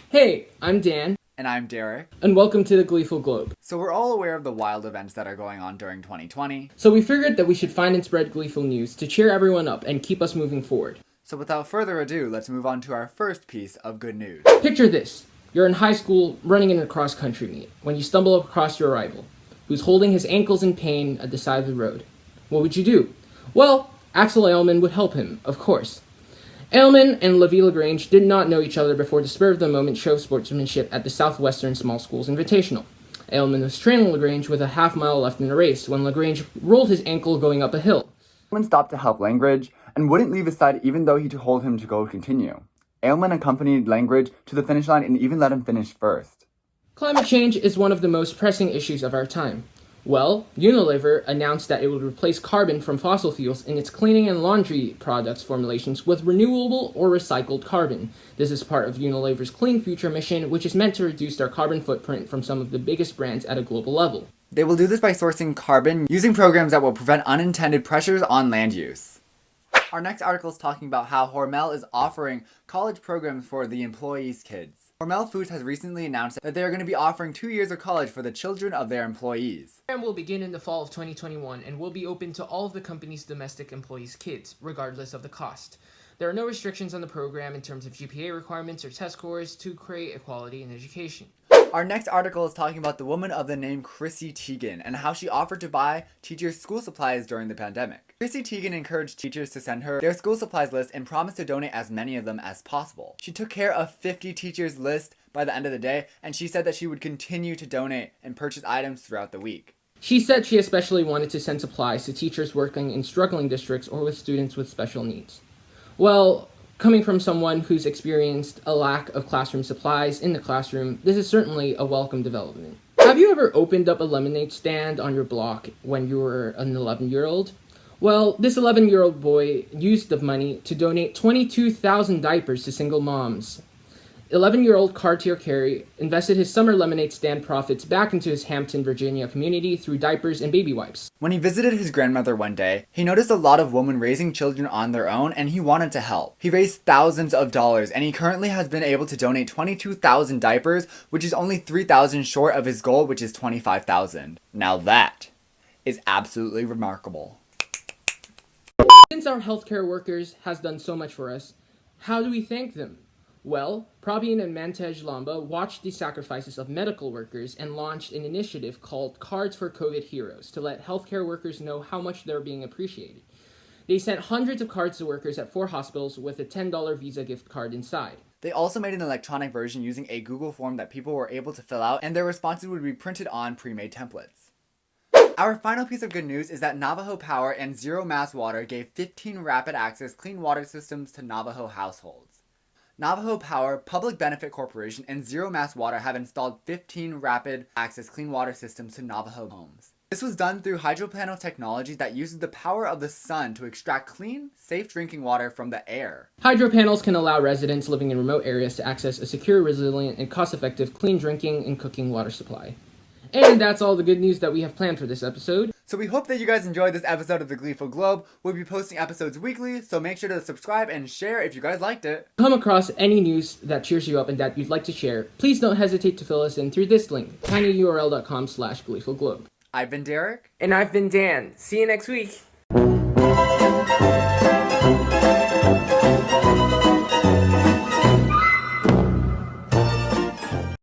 Hey, I'm Dan. And I'm Derek. And welcome to the Gleeful Globe. So we're all aware of the wild events that are going on during 2020. So we figured that we should find and spread gleeful news to cheer everyone up and keep us moving forward. So without further ado, let's move on to our first piece of good news. Picture this. You're in high school running in a cross-country meet when you stumble across your rival, who's holding his ankles in pain at the side of the road. What would you do? Well, Axel Aylman would help him, of course. Aylman and Levi LaGrange did not know each other before the spur-of-the-moment show of sportsmanship at the Southwestern Small Schools Invitational. Aylman was trailing LaGrange with a half-mile left in the race when LaGrange rolled his ankle going up a hill. Aylman stopped to help Langridge and wouldn't leave his side even though he told him to go continue. Aylman accompanied Langridge to the finish line and even let him finish first. Climate change is one of the most pressing issues of our time. Well, Unilever announced that it would replace carbon from fossil fuels in its cleaning and laundry products formulations with renewable or recycled carbon. This is part of Unilever's Clean Future mission, which is meant to reduce their carbon footprint from some of the biggest brands at a global level. They will do this by sourcing carbon using programs that will prevent unintended pressures on land use. Our next article is talking about how Hormel is offering college programs for the employees' kids. Hormel Foods has recently announced that they are going to be offering 2 years of college for the children of their employees. The program will begin in the fall of 2021 and will be open to all of the company's domestic employees' kids, regardless of the cost. There are no restrictions on the program in terms of GPA requirements or test scores to create equality in education. Our next article is talking about the woman of the name Chrissy Teigen and how she offered to buy teachers school supplies during the pandemic. Chrissy Teigen encouraged teachers to send her their school supplies list and promised to donate as many of them as possible. She took care of 50 teachers' list by the end of the day, and she said that she would continue to donate and purchase items throughout the week. She said she especially wanted to send supplies to teachers working in struggling districts or with students with special needs. Well, coming from someone who's experienced a lack of classroom supplies in the classroom, this is certainly a welcome development. Have you ever opened up a lemonade stand on your block when you were an 11-year-old? Well, this 11-year-old boy used the money to donate 22,000 diapers to single moms. 11-year-old Carrie invested his summer lemonade stand profits back into his Hampton, Virginia community through diapers and baby wipes. When he visited his grandmother one day, he noticed a lot of women raising children on their own and he wanted to help. He raised thousands of dollars and he currently has been able to donate 22,000 diapers, which is only 3,000 short of his goal, which is 25,000. Now that is absolutely remarkable. Since our healthcare workers has done so much for us, how do we thank them? Well, Prabin and Mantej Lamba watched the sacrifices of medical workers and launched an initiative called Cards for COVID Heroes to let healthcare workers know how much they're being appreciated. They sent hundreds of cards to workers at 4 hospitals with a $10 Visa gift card inside. They also made an electronic version using a Google form that people were able to fill out, and their responses would be printed on pre-made templates. Our final piece of good news is that Navajo Power and Zero Mass Water gave 15 rapid access clean water systems to Navajo households. Navajo Power, Public Benefit Corporation, and Zero Mass Water have installed 15 rapid access clean water systems to Navajo homes. This was done through hydropanel technology that uses the power of the sun to extract clean, safe drinking water from the air. Hydro panels can allow residents living in remote areas to access a secure, resilient, and cost-effective clean drinking and cooking water supply. And that's all the good news that we have planned for this episode. So we hope that you guys enjoyed this episode of the Gleeful Globe. We'll be posting episodes weekly, so make sure to subscribe and share if you guys liked it. Come across any news that cheers you up and that you'd like to share, please don't hesitate to fill us in through this link, tinyurl.com/gleefulglobe. I've been Derek. And I've been Dan. See you next week.